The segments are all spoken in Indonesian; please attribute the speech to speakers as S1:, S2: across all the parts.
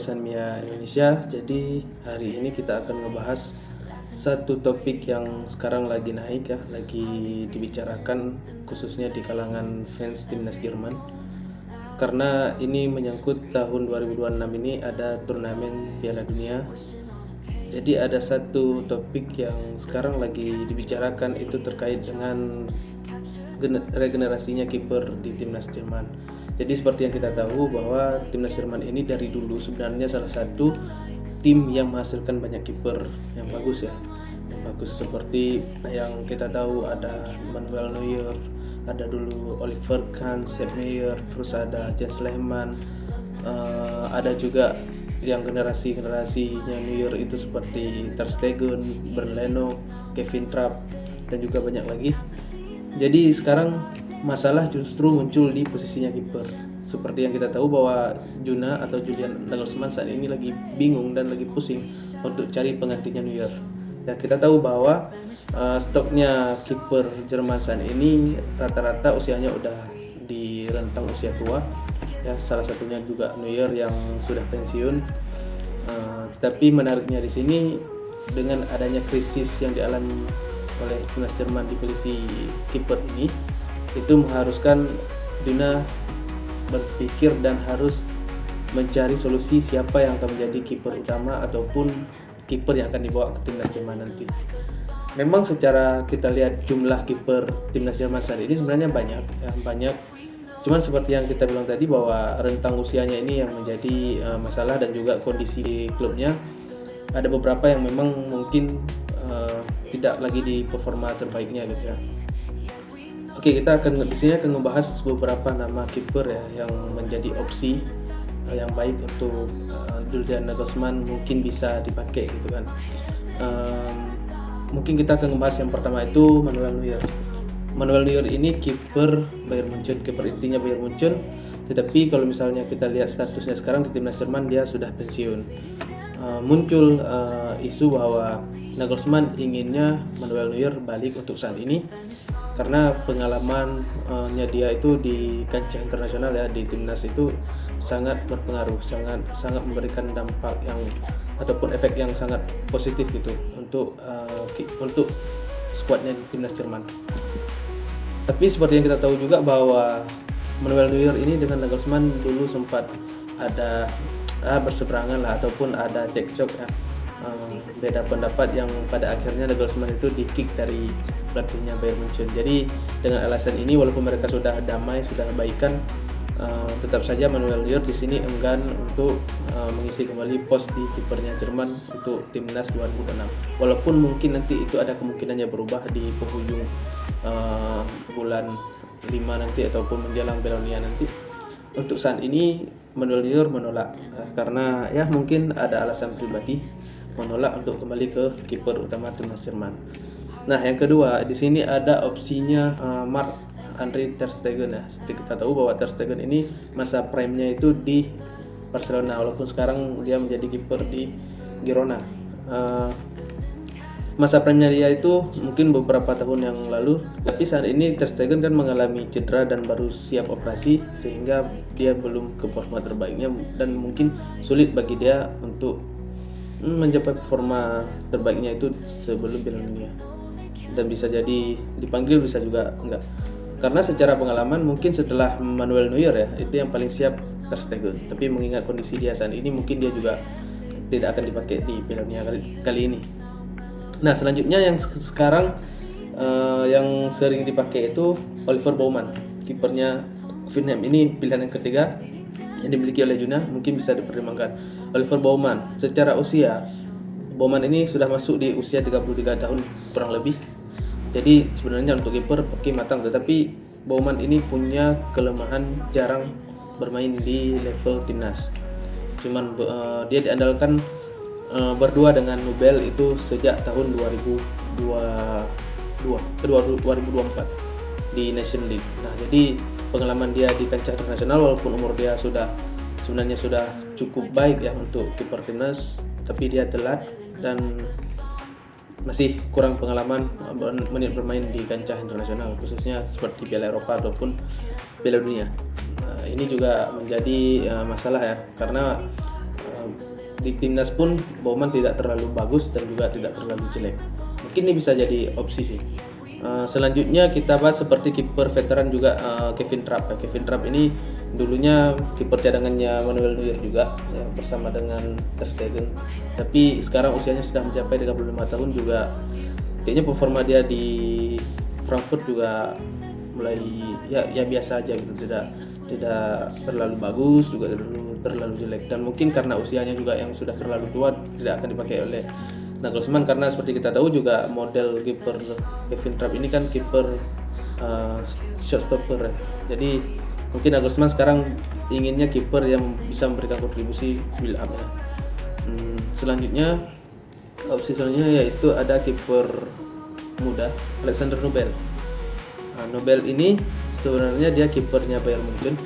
S1: Yayasan Mia Indonesia. Jadi hari ini kita akan ngebahas satu topik yang sekarang lagi naik ya, lagi dibicarakan khususnya di kalangan fans timnas Jerman. Karena ini menyangkut tahun 2026 ini ada turnamen Piala Dunia. Jadi ada satu topik yang sekarang lagi dibicarakan itu terkait dengan regenerasinya kiper di timnas Jerman. Jadi seperti yang kita tahu bahwa timnas Jerman ini dari dulu sebenarnya salah satu tim yang menghasilkan banyak kiper yang bagus ya. Yang bagus seperti yang kita tahu ada Manuel Neuer, ada dulu Oliver Kahn, Sepp Maier, terus ada Jens Lehmann, ada juga yang generasinya Neuer itu seperti Ter Stegen, Bernd Leno, Kevin Trapp dan juga banyak lagi. Jadi sekarang masalah justru muncul di posisinya kiper. Seperti yang kita tahu bahwa Julian Nagelsmann saat ini lagi bingung dan lagi pusing untuk cari penggantinya Neuer. Ya, kita tahu bahwa stoknya kiper Jerman saat ini rata-rata usianya udah di rentang usia tua. Ya, salah satunya juga Neuer yang sudah pensiun. Tapi menariknya di sini dengan adanya krisis yang dialami oleh timnas Jerman di posisi kiper ini, itu mengharuskan Duna berpikir dan harus mencari solusi siapa yang akan menjadi kiper utama ataupun kiper yang akan dibawa ke timnas Jerman nanti. Memang secara kita lihat jumlah kiper timnas Jerman saat ini sebenarnya banyak. Cuman seperti yang kita bilang tadi bahwa rentang usianya ini yang menjadi masalah dan juga kondisi klubnya. Ada beberapa yang memang mungkin tidak lagi di performa terbaiknya gitu ya. Oke, kita akan di sini akan membahas beberapa nama kiper ya yang menjadi opsi yang baik untuk Julian Nagelsmann mungkin bisa dipakai gitu kan. Mungkin kita akan membahas yang pertama itu Manuel Neuer. Manuel Neuer ini kiper Bayern Munchen, kiper intinya Bayern Munchen. Tetapi kalau misalnya kita lihat statusnya sekarang di timnas Jerman, dia sudah pensiun. Muncul isu bahwa Nagelsmann inginnya Manuel Neuer balik untuk saat ini karena pengalamannya dia itu di kancah internasional ya, di timnas itu sangat berpengaruh, sangat memberikan dampak yang ataupun efek yang sangat positif gitu untuk skuadnya timnas Jerman. Tapi seperti yang kita tahu juga bahwa Manuel Neuer ini dengan Nagelsmann dulu sempat ada berseberangan lah ataupun ada cekcok ya, beda pendapat yang pada akhirnya Nagelsmann itu di-kick dari pelatihnya Bayern Munchen. Jadi dengan alasan ini walaupun mereka sudah damai, sudah baikan, tetap saja Manuel Neuer di sini enggan untuk mengisi kembali pos di kipernya Jerman untuk timnas 2006. Walaupun mungkin nanti itu ada kemungkinannya berubah di penghujung bulan 5 nanti ataupun menjelang Piala Dunia nanti. Untuk saat ini Manuel Neuer menolak karena ya mungkin ada alasan pribadi menolak untuk kembali ke kiper utama timnas Jerman. Nah, yang kedua di sini ada opsinya Marc-Andre Ter Stegen ya. Seperti kita tahu bahwa Ter Stegen ini masa prime-nya itu di Barcelona walaupun sekarang dia menjadi kiper di Girona. Masa prime-nya dia itu mungkin beberapa tahun yang lalu, tapi saat ini Ter Stegen kan mengalami cedera dan baru siap operasi sehingga dia belum ke performa terbaiknya dan mungkin sulit bagi dia untuk mencapai performa terbaiknya itu sebelum Piala Dunia. Dan bisa jadi dipanggil, bisa juga enggak. Karena secara pengalaman mungkin setelah Manuel Neuer ya, itu yang paling siap Ter Stegen. Tapi mengingat kondisi dia saat ini mungkin dia juga tidak akan dipakai di Piala Dunia kali ini. Nah, selanjutnya yang sekarang yang sering dipakai itu Oliver Baumann, kipernya Hoffenheim. Ini pilihan yang ketiga yang dimiliki oleh Juna, mungkin bisa dipertimbangkan. Oliver Baumann, secara usia Baumann ini sudah masuk di usia 33 tahun kurang lebih. Jadi sebenarnya untuk kiper oke matang, tetapi Baumann ini punya kelemahan jarang bermain di level timnas. Cuman dia diandalkan berdua dengan Nubel itu sejak tahun 2024 di Nation League. Nah, jadi pengalaman dia di kancah internasional walaupun umur dia sebenarnya sudah cukup baik ya untuk kiper timnas, tapi dia telat dan masih kurang pengalaman menit bermain di kancah internasional khususnya seperti Piala Eropa ataupun Piala Dunia. Ini juga menjadi masalah ya, karena di timnas pun Bauman tidak terlalu bagus dan juga tidak terlalu jelek. Mungkin ini bisa jadi opsi sih. Selanjutnya kita bahas seperti kiper veteran juga, Kevin Trapp. Kevin Trapp ini dulunya kiper cadangannya Manuel Neuer juga ya, bersama dengan Ter Stegen. Tapi sekarang usianya sudah mencapai 35 tahun juga. Kayaknya performa dia di Frankfurt juga mulai ya biasa aja gitu, tidak terlalu bagus juga terlalu jelek, dan mungkin karena usianya juga yang sudah terlalu tua tidak akan dipakai oleh Nagelsmann, karena seperti kita tahu juga model kiper Kevin Trapp ini kan kiper shotstopper ya. Jadi mungkin Nagelsmann sekarang inginnya kiper yang bisa memberikan kontribusi build up ya. Selanjutnya opsi selanjutnya yaitu ada kiper muda Alexander Nobel. Nobel ini sebenarnya dia kipernya Bayern Munchen,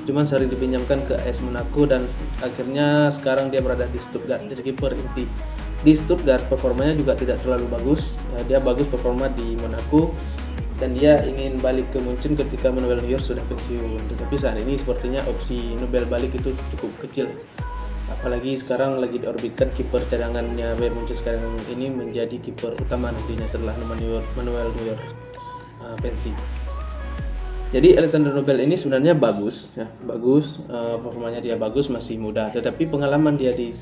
S1: cuman sering dipinjamkan ke AS Monaco dan akhirnya sekarang dia berada di Stuttgart jadi kiper inti. Di Stuttgart performanya juga tidak terlalu bagus ya, dia bagus performa di Monaco dan dia ingin balik ke Munchen ketika Manuel Neuer sudah pensiun. Tetapi saat ini sepertinya opsi Nobel balik itu cukup kecil, apalagi sekarang lagi diorbitkan kiper cadangannya Bayern Munchen sekarang ini menjadi kiper utama nantinya setelah Manuel Neuer pensi. Jadi Alexander Nobel ini sebenarnya bagus ya, performanya dia bagus, masih muda, tetapi pengalaman dia di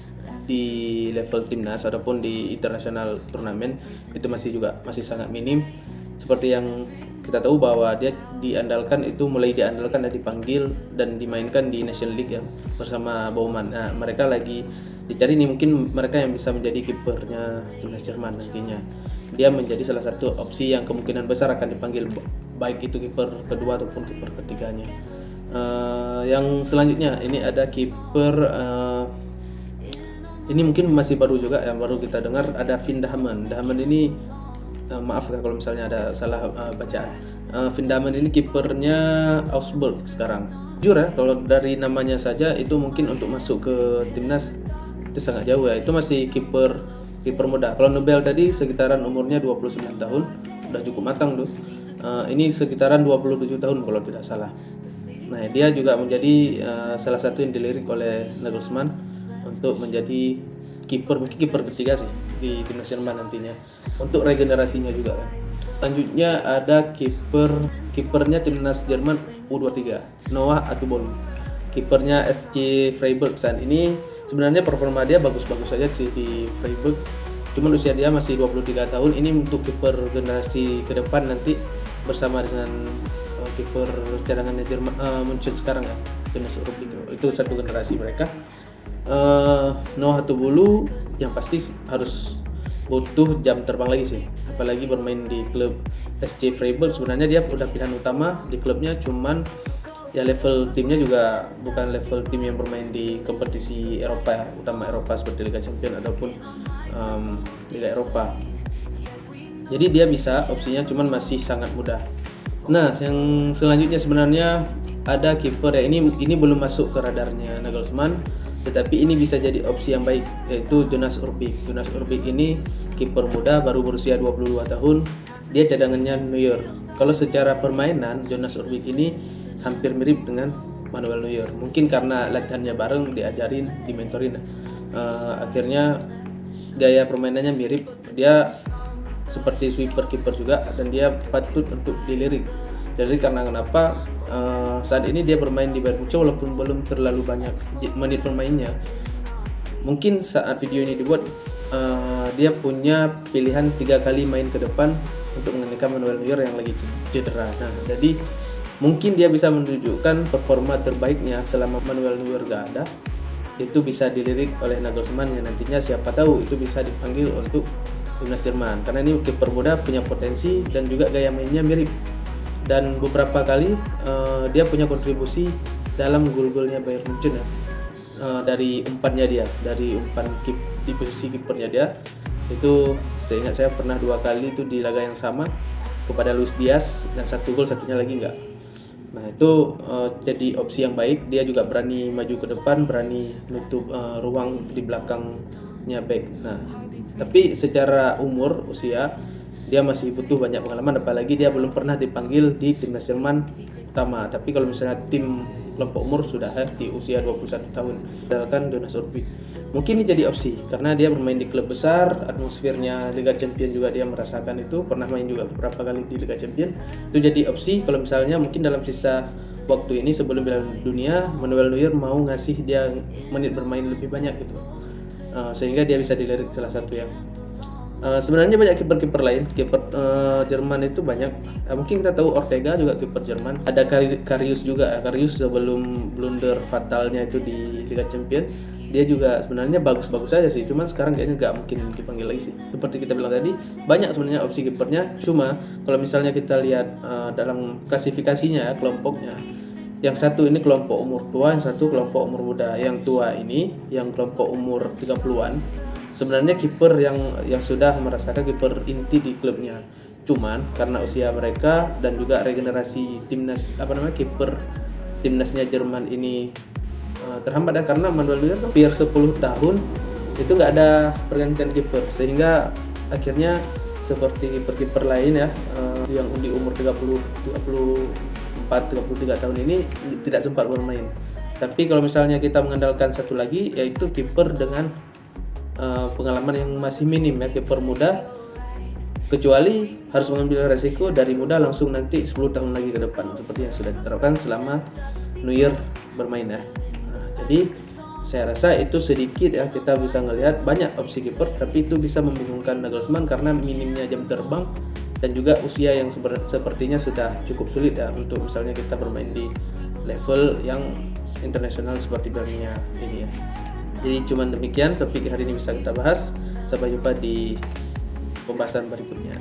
S1: level timnas ataupun di internasional turnamen itu masih sangat minim. Seperti yang kita tahu bahwa dia mulai diandalkan dan dipanggil dan dimainkan di National League ya bersama Baumann. Nah, mereka lagi dicari nih, mungkin mereka yang bisa menjadi kipernya timnas Jerman nantinya. Dia menjadi salah satu opsi yang kemungkinan besar akan dipanggil, baik itu kiper kedua ataupun kiper ketiganya. Yang selanjutnya ini ada kiper ini mungkin masih baru juga yang baru kita dengar, ada Finn Dahmen. Dahmen ini maaf kalau misalnya ada salah bacaan. Finn Dahmen ini kipernya Augsburg sekarang. Jujur ya, kalau dari namanya saja itu mungkin untuk masuk ke timnas itu sangat jauh ya. Itu masih kiper muda. Kalau Nobel tadi sekitaran umurnya 29 tahun, udah cukup matang tuh. Ini sekitaran 27 tahun kalau tidak salah. Nah, dia juga menjadi salah satu yang dilirik oleh Nagelsmann untuk menjadi mungkin kiper ketiga sih di timnas Jerman nantinya untuk regenerasinya juga kan. Selanjutnya ada kipernya timnas Jerman U23, Noah Atubolu. Kipernya SC Freiburg saat ini sebenarnya performa dia bagus-bagus saja sih di Freiburg. Cuman usia dia masih 23 tahun. Ini untuk kiper generasi ke depan nanti bersama dengan kiper cadangannya Jerman Munchen sekarang ya, timnas Eropa itu satu generasi mereka. Noah Atubolu yang pasti harus butuh jam terbang lagi sih, apalagi bermain di klub SC Freiburg. Sebenarnya dia udah pilihan utama di klubnya, cuman ya level timnya juga bukan level tim yang bermain di kompetisi Eropa ya, utama Eropa seperti Liga Champions ataupun Liga Eropa. Jadi dia bisa opsinya, cuman masih sangat muda. Nah, yang selanjutnya sebenarnya ada kiper ya, ini belum masuk ke radarnya Nagelsmann, tetapi ini bisa jadi opsi yang baik, yaitu Jonas Urbik. Jonas Urbik ini kiper muda baru berusia 22 tahun. Dia cadangannya Neuer. Kalau secara permainan Jonas Urbik ini hampir mirip dengan Manuel Neuer. Mungkin karena latihannya bareng, diajarin, dimentorin. Akhirnya gaya permainannya mirip. Dia seperti sweeper kiper juga dan dia patut untuk dilirik. Jadi karena kenapa? Saat ini dia bermain di Bayern Munchen walaupun belum terlalu banyak menit bermainnya. Mungkin saat video ini dibuat dia punya pilihan 3 kali main ke depan untuk menggantikan Manuel Neuer yang lagi cedera. Nah, jadi mungkin dia bisa menunjukkan performa terbaiknya selama Manuel Neuer gak ada. Itu bisa dilirik oleh Nagelsmann yang nantinya siapa tahu itu bisa dipanggil untuk timnas Jerman, karena ini kiper muda punya potensi dan juga gaya mainnya mirip. Dan beberapa kali dia punya kontribusi dalam gol-golnya Bayern Munchen ya. Dari umpannya dia, dari umpan di posisi kipernya dia itu seingat saya pernah 2 kali itu di laga yang sama kepada Luis Diaz, dan 1 gol satunya lagi enggak. Nah, itu jadi opsi yang baik. Dia juga berani maju ke depan, berani nutup ruang di belakangnya back. Nah, tapi secara usia dia masih butuh banyak pengalaman, apalagi dia belum pernah dipanggil di timnas Jerman utama. Tapi kalau misalnya tim kelompok umur sudah di usia 21 tahun. Misalkan Jonas Urbi. Mungkin ini jadi opsi karena dia bermain di klub besar, atmosfernya Liga Champions juga dia merasakan itu, pernah main juga beberapa kali di Liga Champions. Itu jadi opsi kalau misalnya mungkin dalam sisa waktu ini sebelum Piala Dunia, Manuel Neuer mau ngasih dia menit bermain lebih banyak gitu. Sehingga dia bisa dilirik salah satu yang sebenarnya banyak kiper-kiper lain. Kiper Jerman itu banyak. Mungkin kita tahu Ortega juga kiper Jerman. Ada Karius juga. Karius sebelum blunder fatalnya itu di Liga Champions, dia juga sebenarnya bagus-bagus aja sih. Cuman sekarang kayaknya nggak mungkin dipanggil lagi sih. Seperti kita bilang tadi, banyak sebenarnya opsi kipernya. Cuma kalau misalnya kita lihat dalam klasifikasinya kelompoknya, yang satu ini kelompok umur tua, yang satu kelompok umur muda. Yang tua ini, yang kelompok umur 30-an, sebenarnya kiper yang sudah merasakan kiper inti di klubnya. Cuman karena usia mereka dan juga regenerasi timnas kiper timnasnya Jerman ini terhambat ya, karena Manuel Neuer kan hampir 10 tahun itu nggak ada pergantian kiper, sehingga akhirnya seperti kiper-kiper lain ya yang di umur 33 tahun ini tidak sempat bermain. Tapi kalau misalnya kita mengandalkan satu lagi, yaitu kiper dengan pengalaman yang masih minim ya, kiper muda, kecuali harus mengambil resiko dari muda langsung nanti 10 tahun lagi ke depan, seperti yang sudah diterapkan selama Neuer bermain ya. Jadi saya rasa itu sedikit ya, kita bisa ngelihat banyak opsi kiper, tapi itu bisa membingungkan Nagelsmann karena minimnya jam terbang dan juga usia yang sepertinya sudah cukup sulit ya untuk misalnya kita bermain di level yang internasional seperti dunia ini ya. Jadi cuman demikian topik hari ini bisa kita bahas. Sampai jumpa di pembahasan berikutnya.